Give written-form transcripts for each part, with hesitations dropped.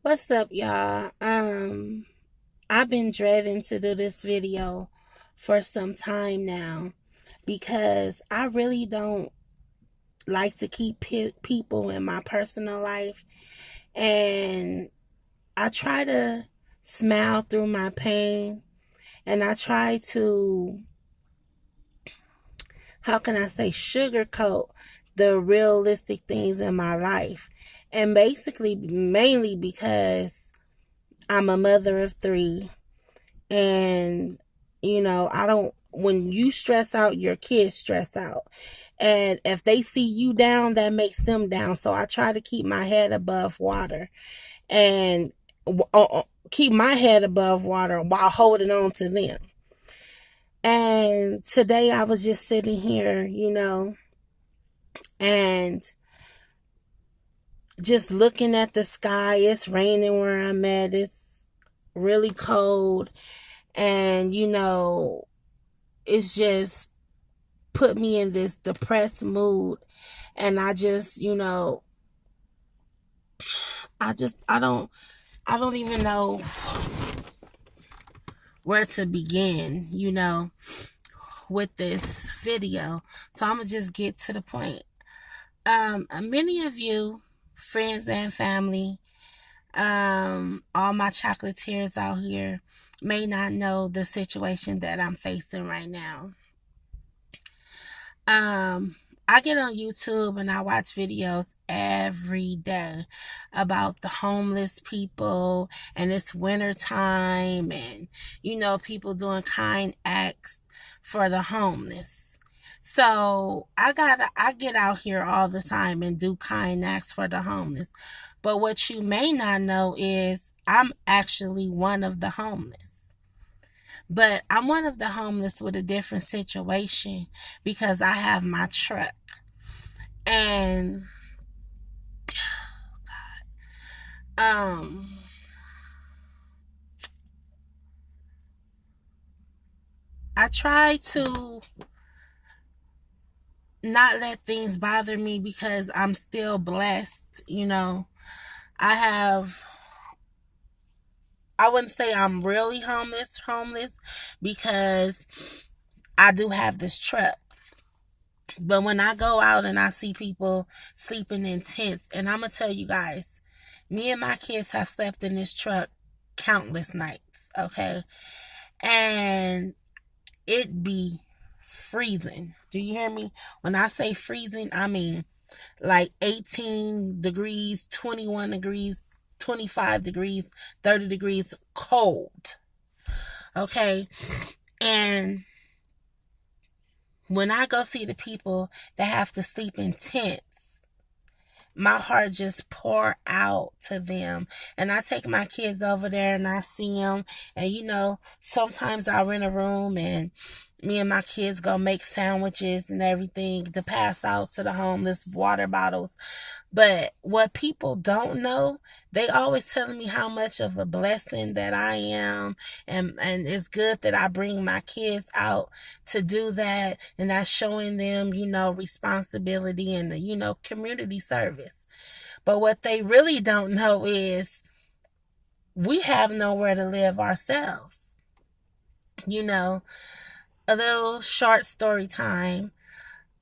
What's up, y'all? I've been dreading to do this video for some time now because I really don't like to keep people in my personal life, and I try to smile through my pain, and I try to, how can I say, sugarcoat the realistic things in my life. And basically, mainly because I'm a mother of three. And I don't, when you stress out, your kids stress out, and if they see you down, that makes them down. So I try to keep my head above water, and keep my head above water while holding on to them. And today I was just sitting here, and just looking at the sky. It's raining where I'm at. It's really cold, and it's just put me in this depressed mood. And I don't even know where to begin, with this video. So I'm gonna just get to the point. Many of you, friends and family, all my chocolatiers out here, may not know the situation that I'm facing right now. Um, I get on YouTube and I watch videos every day about the homeless people, and it's winter time, and people doing kind acts for the homeless. So I get out here all the time and do kind acts for the homeless. But what you may not know is I'm actually one of the homeless. But I'm one of the homeless with a different situation because I have my truck. And um I try to not let things bother me because I'm still blessed. I have, I wouldn't say I'm really homeless because I do have this truck. But when I go out and I see people sleeping in tents, and I'm going to tell you guys, me and my kids have slept in this truck countless nights, okay? And it be freezing. Do you hear me? When I say freezing, I mean like 18 degrees, 21 degrees, 25 degrees, 30 degrees cold, okay? And when I go see the people that have to sleep in tents, my heart just pour out to them. And I take my kids over there and I see them. And sometimes I rent a room and me and my kids go make sandwiches and everything to pass out to the homeless, water bottles. But what people don't know, they always telling me how much of a blessing that I am, and it's good that I bring my kids out to do that, and that's showing them, responsibility and community service. But what they really don't know is we have nowhere to live ourselves. You know, a little short story time.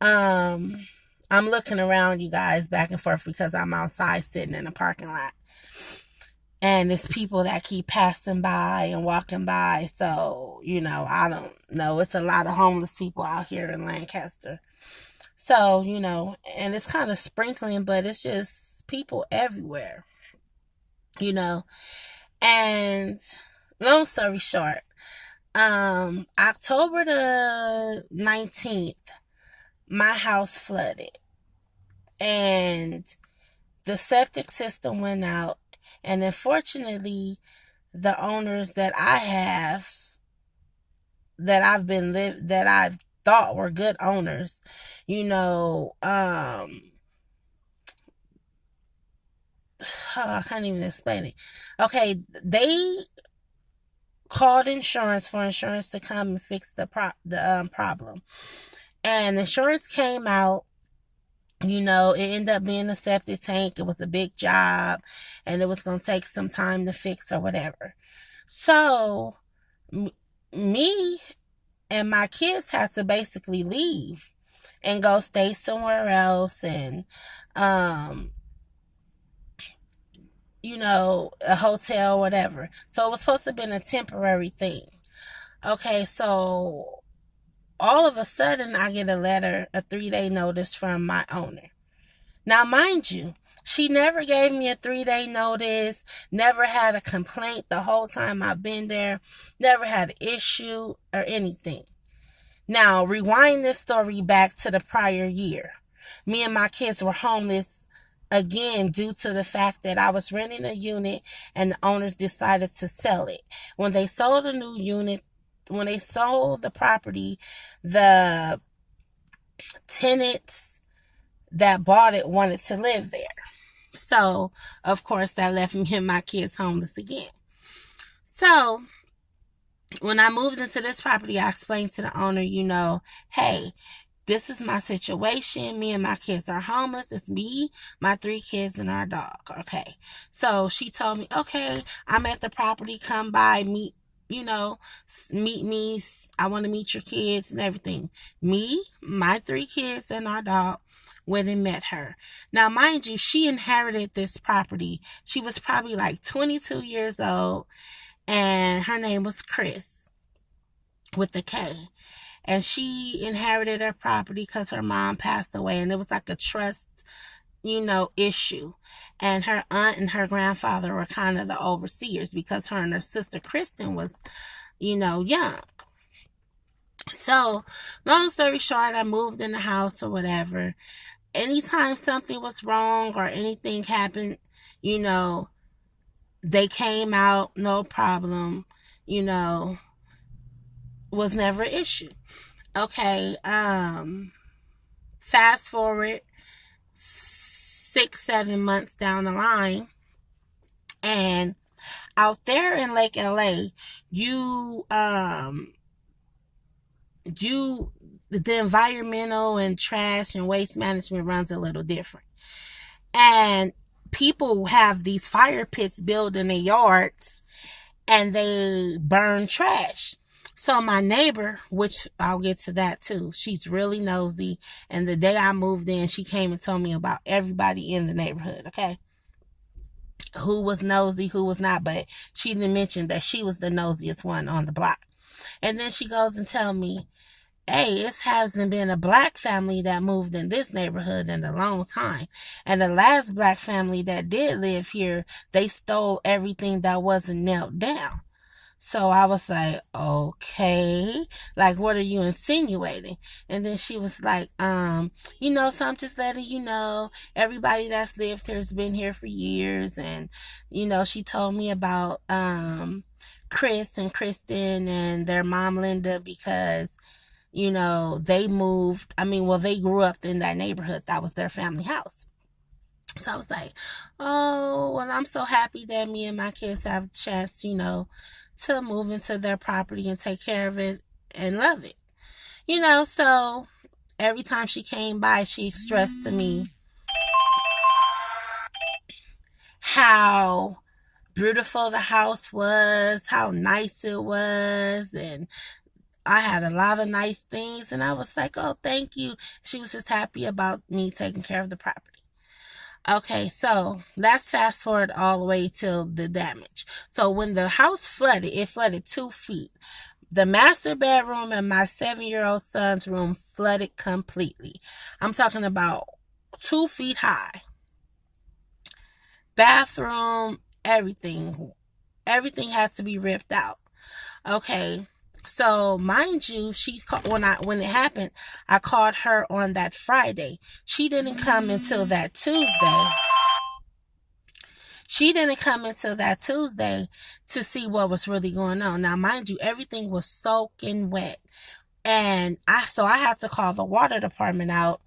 Um, I'm looking around, you guys, back and forth because I'm outside sitting in a parking lot. And it's people that keep passing by and walking by. So, I don't know. It's a lot of homeless people out here in Lancaster. So, and it's kind of sprinkling, but it's just people everywhere, you know. And long story short, October the 19th, my house flooded. And the septic system went out, and unfortunately the owners that I have, that I've thought were good owners, you know I can't even explain it. Okay, they called insurance for insurance to come and fix the problem, and insurance came out It ended up being a septic tank. It was a big job and it was going to take some time to fix or whatever. So, me and my kids had to basically leave and go stay somewhere else and, um, a hotel, whatever. So it was supposed to have been a temporary thing. Okay, so all of a sudden I get a letter, a 3-day notice from my owner. Now, mind you, she never gave me a 3-day notice, never had a complaint the whole time I've been there, never had an issue or anything. Now, rewind this story back to the prior year. Me and my kids were homeless again due to the fact that I was renting a unit and the owners decided to sell it. When they sold a new unit, when they sold the property, the tenants that bought it wanted to live there. So, of course, that left me and my kids homeless again. So, when I moved into this property, I explained to the owner, hey, this is my situation. Me and my kids are homeless. It's me, my 3 kids, and our dog. Okay. So she told me, okay, I'm at the property. Come by, meet me. I want to meet your kids and everything. Me, my 3 kids, and our dog went and met her. Now, mind you, she inherited this property. She was probably like 22 years old, and her name was Chris with the K. And she inherited her property because her mom passed away, and it was like a trust, issue. And her aunt and her grandfather were kind of the overseers because her and her sister Kristen was, young. So, long story short, I moved in the house or whatever. Anytime something was wrong or anything happened, they came out, no problem, was never an issue. Okay, fast forward 6-7 months down the line, and out there in Lake LA, the environmental and trash and waste management runs a little different. And people have these fire pits built in their yards and they burn trash. So my neighbor, which I'll get to that too, she's really nosy. And the day I moved in, she came and told me about everybody in the neighborhood, okay? Who was nosy, who was not, but she didn't mention that she was the nosiest one on the block. And then she goes and tell me, hey, it hasn't been a black family that moved in this neighborhood in a long time. And the last black family that did live here, they stole everything that wasn't nailed down. So I was like, okay, like, what are you insinuating? And then she was like, so I'm just letting you know, everybody that's lived here has been here for years. And, she told me about, Chris and Kristen and their mom, Linda, because, they moved. They grew up in that neighborhood. That was their family house. So I was like, oh, well, I'm so happy that me and my kids have a chance, to move into their property and take care of it and love it. So every time she came by, she expressed to me how beautiful the house was, how nice it was, and I had a lot of nice things. And I was like, oh, thank you. She was just happy about me taking care of the property. Okay, so let's fast forward all the way till the damage. So when the house flooded, it flooded 2 feet. The master bedroom and my 7-year-old son's room flooded completely. I'm talking about 2 feet high. Bathroom, everything had to be ripped out. Okay, so mind you, when it happened, I called her on that Friday. She didn't come until that Tuesday. To see what was really going on. Now, mind you, everything was soaking wet. And I had to call the water department out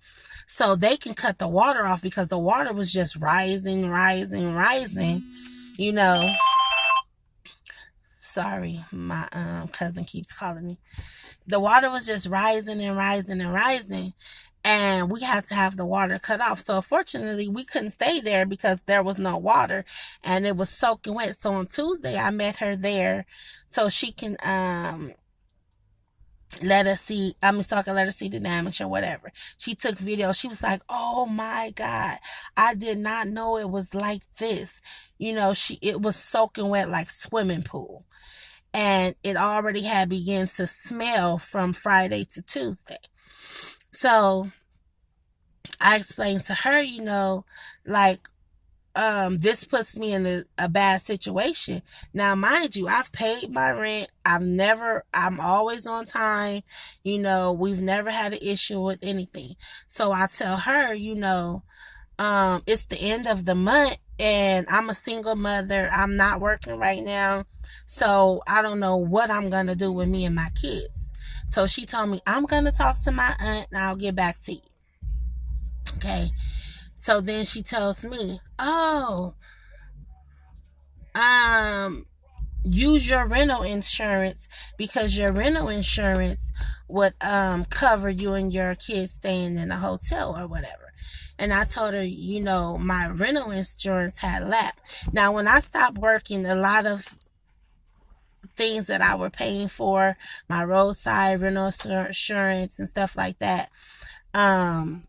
so they can cut the water off because the water was just rising. Sorry, my cousin keeps calling me. The water was just rising. and we had to have the water cut off. So fortunately, we couldn't stay there because there was no water and it was soaking wet. So on Tuesday, I met her there so she can let us see, so I can let her see the damage or whatever. She took video. She was like, oh my God, I did not know it was like this. It was soaking wet like swimming pool. And it already had begun to smell from Friday to Tuesday. So I explained to her, like, this puts me in a bad situation. Now, mind you, I've paid my rent. I'm always on time. We've never had an issue with anything. So I tell her, it's the end of the month and I'm a single mother. I'm not working right now. So I don't know what I'm going to do with me and my kids. So she told me, I'm going to talk to my aunt and I'll get back to you. Okay. So then she tells me, oh, use your rental insurance because your rental insurance would cover you and your kids staying in a hotel or whatever. And I told her, my rental insurance had lapsed. Now, when I stopped working, a lot of things that I were paying for, my roadside rental insurance and stuff like that, I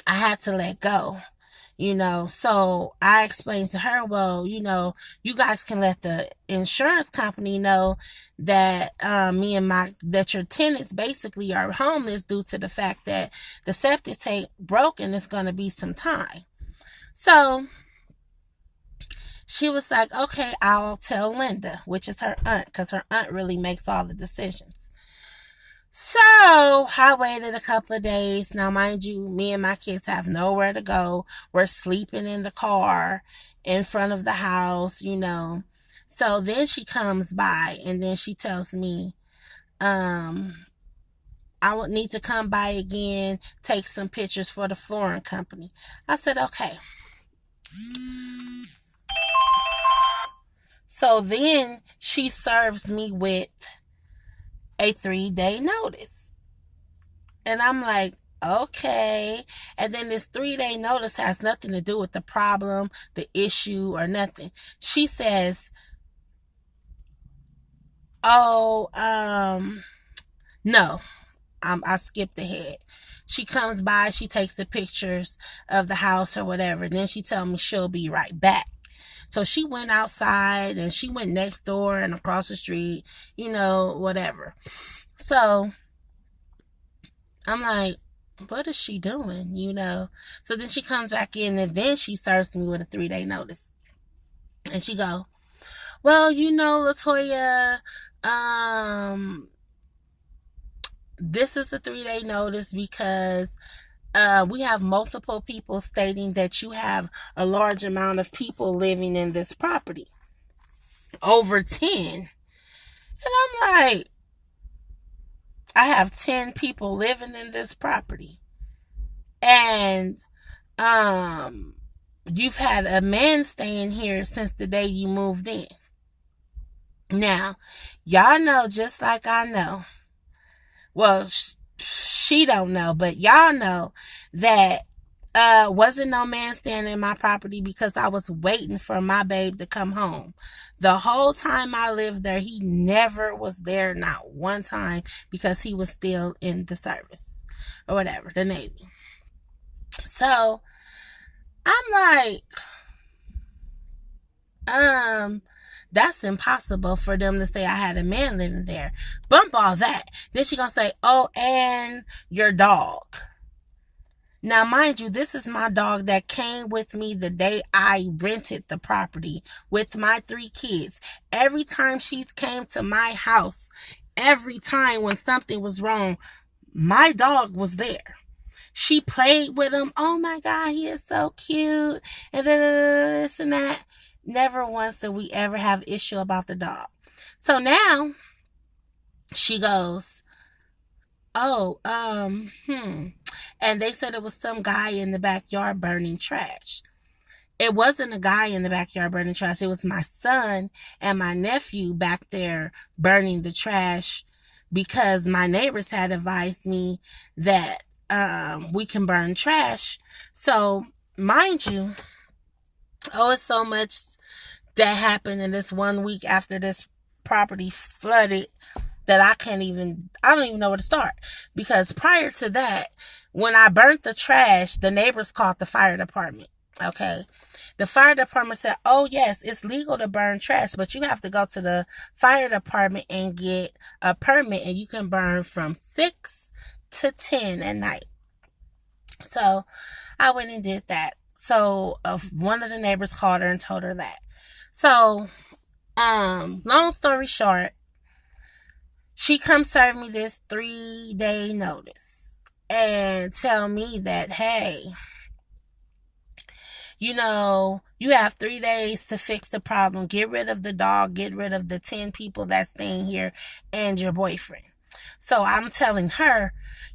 had to let go. So I explained to her, well, you guys can let the insurance company know that that your tenants basically are homeless due to the fact that the septic tank broke and it's going to be some time. So she was like, okay, I'll tell Linda, which is her aunt, because her aunt really makes all the decisions. So I waited a couple of days. Now, mind you, me and my kids have nowhere to go. We're sleeping in the car in front of the house, So then she comes by and then she tells me, I would need to come by again, take some pictures for the flooring company. I said, okay. So then she serves me with a 3-day notice. And I'm like, okay. And then this 3-day notice has nothing to do with the problem, the issue, or nothing. She says, oh, no. I skipped ahead. She comes by, she takes the pictures of the house or whatever. And then she tells me she'll be right back. So she went outside and she went next door and across the street, whatever. So I'm like, what is she doing, So then she comes back in and then she serves me with a 3-day notice. And she go, well, LaToya, this is the 3-day notice because we have multiple people stating that you have a large amount of people living in this property. Over 10. And I'm like, I have 10 people living in this property. And you've had a man staying here since the day you moved in. Now, y'all know just like I know. Well, she don't know, but y'all know that wasn't no man staying in my property because I was waiting for my babe to come home. The whole time I lived there, he never was there, not one time, because he was still in the service or whatever, the Navy. So I'm like, that's impossible for them to say I had a man living there. Bump all that. Then she gonna say, oh, and your dog. Now, mind you, this is my dog that came with me the day I rented the property with my 3 kids. Every time she's came to my house, every time when something was wrong, my dog was there. She played with him. Oh my God, he is so cute. And this and that. Never once did we ever have issue about the dog. So now she goes, oh, and they said it was some guy in the backyard burning trash. It wasn't a guy in the backyard burning trash. It was my son and my nephew back there burning the trash because my neighbors had advised me that we can burn trash. So, mind you, oh, it's so much that happened in this 1 week after this property flooded that I don't even know where to start. Because prior to that, when I burnt the trash, the neighbors called the fire department. Okay. The fire department said, oh, yes, it's legal to burn trash, but you have to go to the fire department and get a permit, and you can burn from 6 to 10 at night. So I went and did that. So one of the neighbors called her and told her that. So, long story short, she comes serve me this 3-day notice and tell me that, hey, you have 3 days to fix the problem. Get rid of the dog, get rid of the 10 people that's staying here, and your boyfriend. So I'm telling her,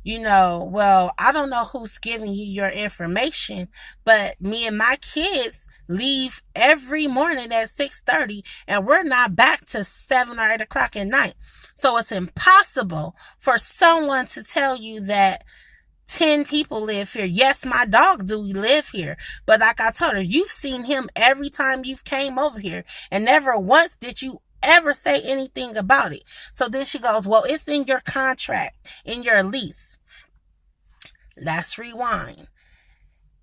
well, I don't know who's giving you your information, but me and my kids leave every morning at 6:30, and we're not back to 7 or 8 o'clock at night. So it's impossible for someone to tell you that 10 people live here. Yes, my dog do live here, but like I told her, you've seen him every time you've came over here, and never once did you ever say anything about it. So then she goes, well, it's in your contract, in your lease. Let's rewind.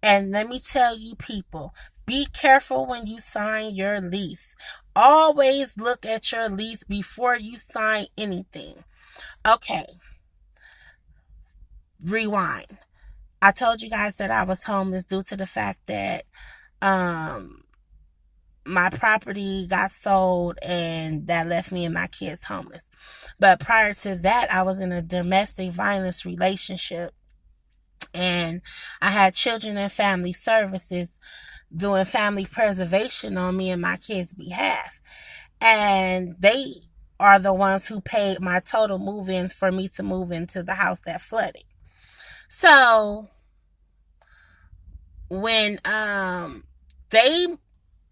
And let me tell you, people, be careful when you sign your lease. Always look at your lease before you sign anything. Okay. Rewind. I told you guys that I was homeless due to the fact that my property got sold, and that left me and my kids homeless. But prior to that, I was in a domestic violence relationship, and I had children and family services doing family preservation on me and my kids' behalf. And they are the ones who paid my total move-ins for me to move into the house that flooded. So when they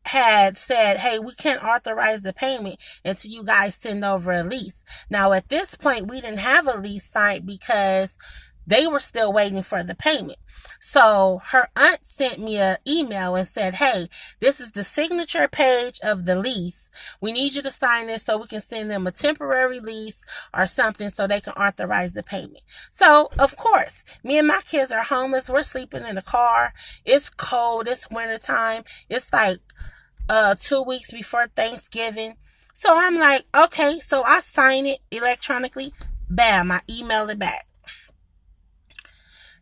had said, hey, we can't authorize the payment until you guys send over a lease. Now, at this point, we didn't have a lease signed because they were still waiting for the payment. So her aunt sent me an email and said, hey, this is the signature page of the lease. We need you to sign this so we can send them a temporary lease or something so they can authorize the payment. So, of course, me and my kids are homeless. We're sleeping in the car. It's cold. It's wintertime. It's like 2 weeks before Thanksgiving. So I'm like, okay, so I sign it electronically. Bam, I email it back.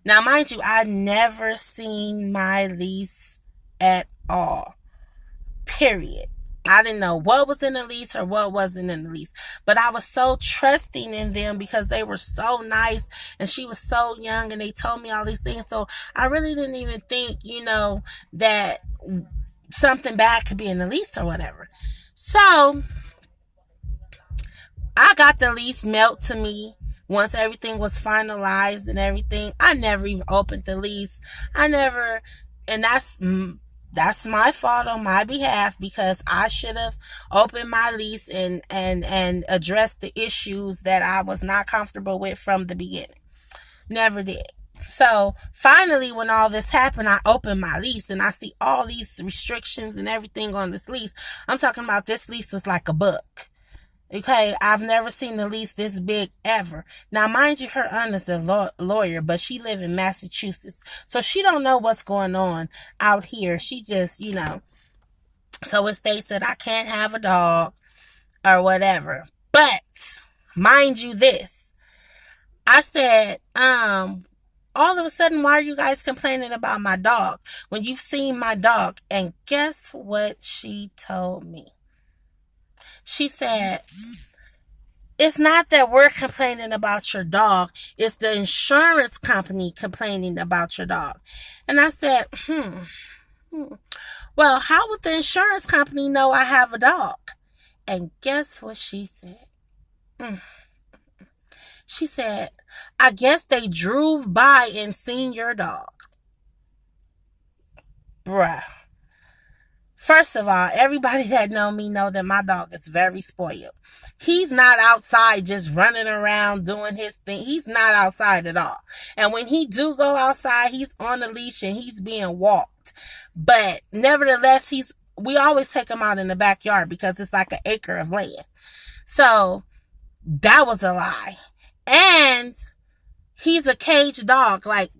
Now, mind you, I never seen my lease at all. Period. I didn't know what was in the lease or what wasn't in the lease. But I was so trusting in them because they were so nice and she was so young and they told me all these things. So I really didn't even think, that something bad could be in the lease or whatever. So I got the lease mailed to me. Once everything was finalized and everything, I never even opened the lease. And that's my fault on my behalf, because I should have opened my lease and addressed the issues that I was not comfortable with from the beginning. Never did. So finally, when all this happened, I opened my lease and I see all these restrictions and everything on this lease. I'm talking about this lease was like a book. Okay, I've never seen the lease this big ever. Now, mind you, her aunt is a lawyer, but she live in Massachusetts, so she don't know what's going on out here. She just, so it states that I can't have a dog or whatever. But mind you, this, I said, all of a sudden, why are you guys complaining about my dog when you've seen my dog? And guess what she told me? She said, it's not that we're complaining about your dog. It's the insurance company complaining about your dog. And I said, well, how would the insurance company know I have a dog? And guess what she said? She said, I guess they drove by and seen your dog. Bruh. First of all, everybody that know me know that my dog is very spoiled. He's not outside just running around doing his thing. He's not outside at all. And when he do go outside, he's on a leash and he's being walked. But nevertheless, we always take him out in the backyard because it's like an acre of land. So that was a lie. And he's a caged dog. Like,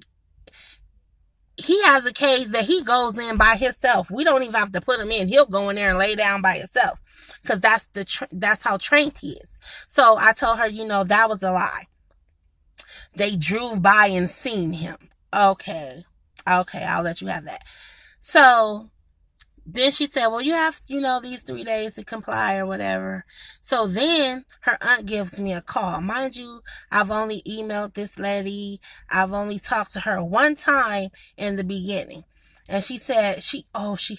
he has a cage that he goes in by himself. We don't even have to put him in. He'll go in there and lay down by himself because that's how trained he is. So I told her, that was a lie. They drove by and seen him. Okay, I'll let you have that. So then she said, well, you have, these 3 days to comply or whatever. So then her aunt gives me a call. Mind you, I've only emailed this lady. I've only talked to her one time in the beginning. And she said she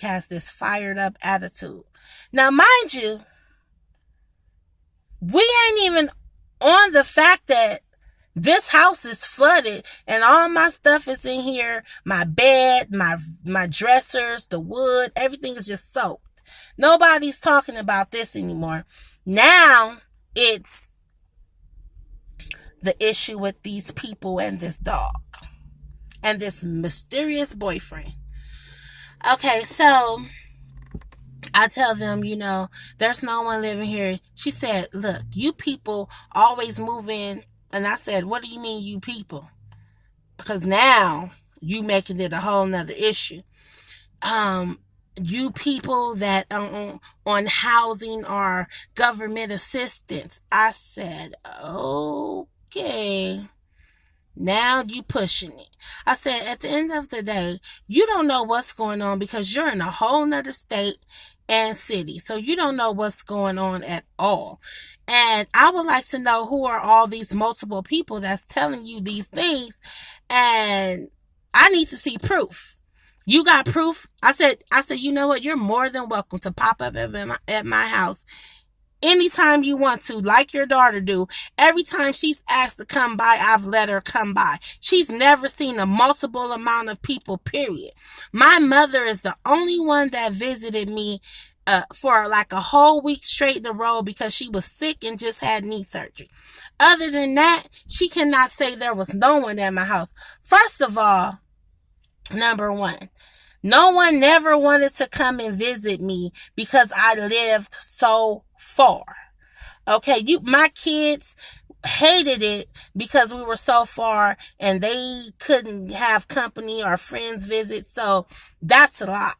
has this fired up attitude. Now, mind you, we ain't even on the fact that this house is flooded and all my stuff is in here. My bed, my dressers, the wood, everything is just soaked. Nobody's talking about this anymore. Now it's the issue with these people and this dog and this mysterious boyfriend. Okay, so I tell them, there's no one living here. She said, look, you people always move in. And I said, what do you mean, you people? Because now you making it a whole nother issue. You people that on housing or government assistance. I said, okay. Now you pushing it. I said, at the end of the day, you don't know what's going on because you're in a whole nother state and city. So you don't know what's going on at all. And I would like to know who are all these multiple people that's telling you these things. And I need to see proof. You got proof? I said, you know what? You're more than welcome to pop up at my house anytime you want to, like your daughter do. Every time she's asked to come by, I've let her come by. She's never seen a multiple amount of people, period. My mother is the only one that visited me for like a whole week straight in a row because she was sick and just had knee surgery. Other than that, she cannot say there was no one at my house. First of all, number one, no one never wanted to come and visit me because I lived so far. Okay, my kids hated it because we were so far and they couldn't have company or friends visit. So that's a lie.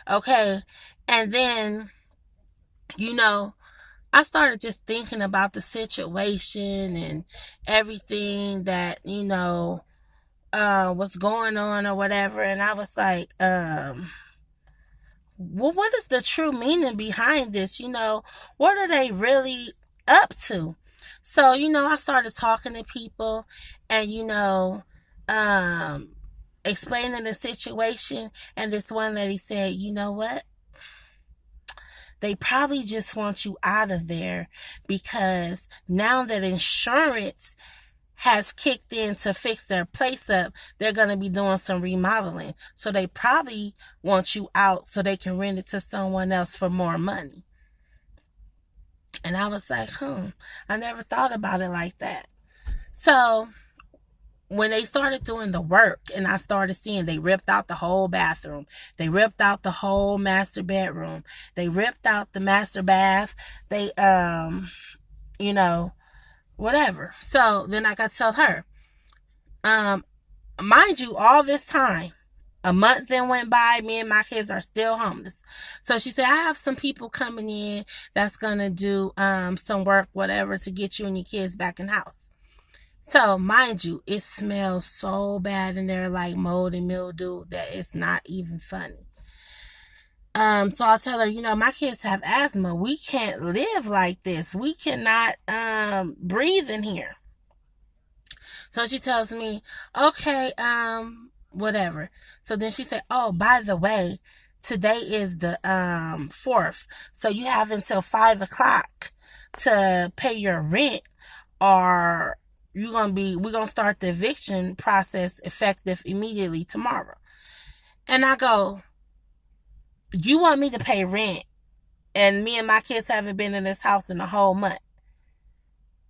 Okay. And then, I started just thinking about the situation and everything that, what's going on or whatever. And I was like, well, what is the true meaning behind this? What are they really up to? So, I started talking to people and, explaining the situation. And this one lady said, you know what? They probably just want you out of there because now that insurance has kicked in to fix their place up, they're going to be doing some remodeling. So they probably want you out so they can rent it to someone else for more money. And I was like, I never thought about it like that. So when they started doing the work and I started seeing they ripped out the whole bathroom, they ripped out the whole master bedroom, they ripped out the master bath, they, whatever. So then I got to tell her, mind you, all this time, a month then went by, me and my kids are still homeless. So she said, I have some people coming in that's going to do some work, whatever, to get you and your kids back in the house. So, mind you, it smells so bad in there like mold and mildew that it's not even funny. So I'll tell her, my kids have asthma. We can't live like this. We cannot breathe in here. So she tells me, okay, whatever. So then she said, oh, by the way, today is the 4th. So you have until 5 o'clock to pay your rent or we're going to start the eviction process effective immediately tomorrow. And I go, You want me to pay rent, and me and my kids haven't been in this house in a whole month.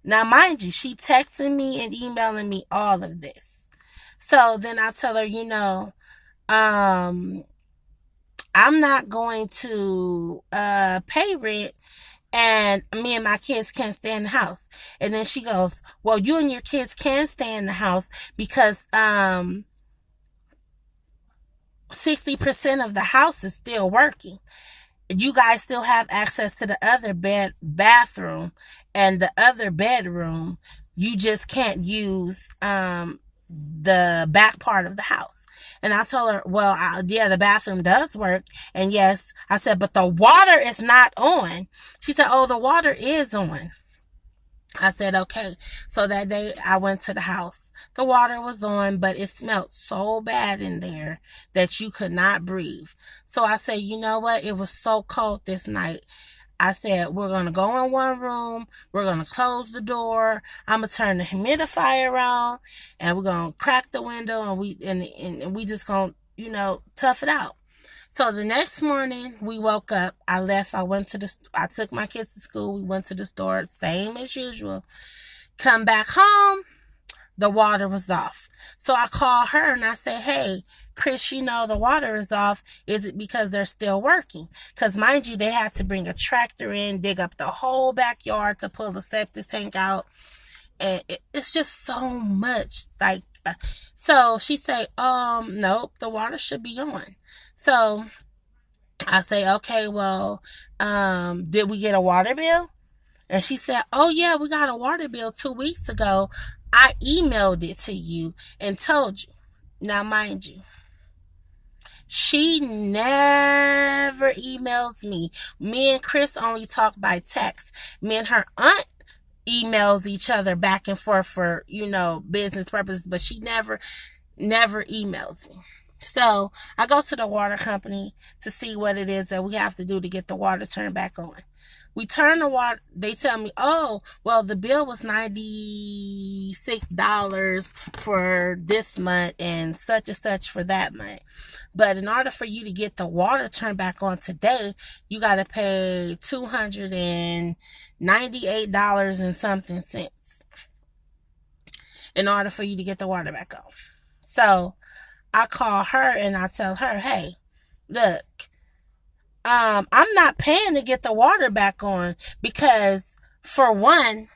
Now, mind you, she texting me and emailing me all of this. So then I tell her, I'm not going to pay rent, and me and my kids can't stay in the house. And then she goes, well, you and your kids can stay in the house because 60% of the house is still working. You guys still have access to the other bathroom and the other bedroom. You just can't use the back part of the house. And I told her, well, yeah, the bathroom does work. And yes, I said, but the water is not on. She said, oh, the water is on. I said, okay. So that day I went to the house. The water was on, but it smelled so bad in there that you could not breathe. So I said, you know what? It was so cold this night. I said, we're going to go in one room. We're going to close the door. I'm going to turn the humidifier on, and we're going to crack the window, and we just going to, tough it out. So the next morning we woke up, I left, I took my kids to school, we went to the store, same as usual. Come back home, the water was off. So I called her and I said, hey, Chris, the water is off. Is it because they're still working? Because mind you, they had to bring a tractor in, dig up the whole backyard to pull the septic tank out. And it's just so much. So she said, nope, the water should be on. So I say, okay, well, did we get a water bill? And she said, oh yeah, we got a water bill 2 weeks ago. I emailed it to you and told you. Now, mind you, she never emails me. Me and Chris only talk by text. Me and her aunt emails each other back and forth for, business purposes, but she never emails me. So I go to the water company to see what it is that we have to do to get the water turned back on. We turn the water, they tell me, oh, well, the bill was $96 for this month and such for that month. But in order for you to get the water turned back on today, you got to pay $298 and something cents in order for you to get the water back on. So I call her and I tell her, hey, look, I'm not paying to get the water back on because, for one,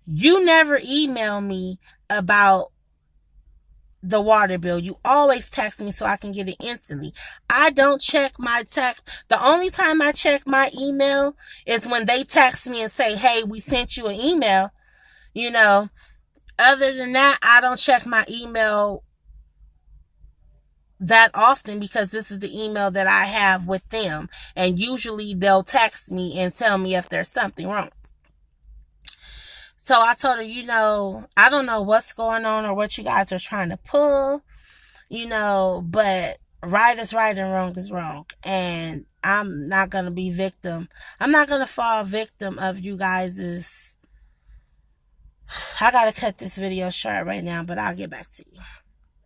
you never email me about the water bill. You always text me so I can get it instantly. I don't check my text. The only time I check my email is when they text me and say, hey, we sent you an email. Other than that, I don't check my email that often because this is the email that I have with them. And usually they'll text me and tell me if there's something wrong. So I told her, I don't know what's going on or what you guys are trying to pull, but right is right and wrong is wrong. And I'm not going to be victim. I'm not going to fall victim of you guys's. I got to cut this video short right now, but I'll get back to you.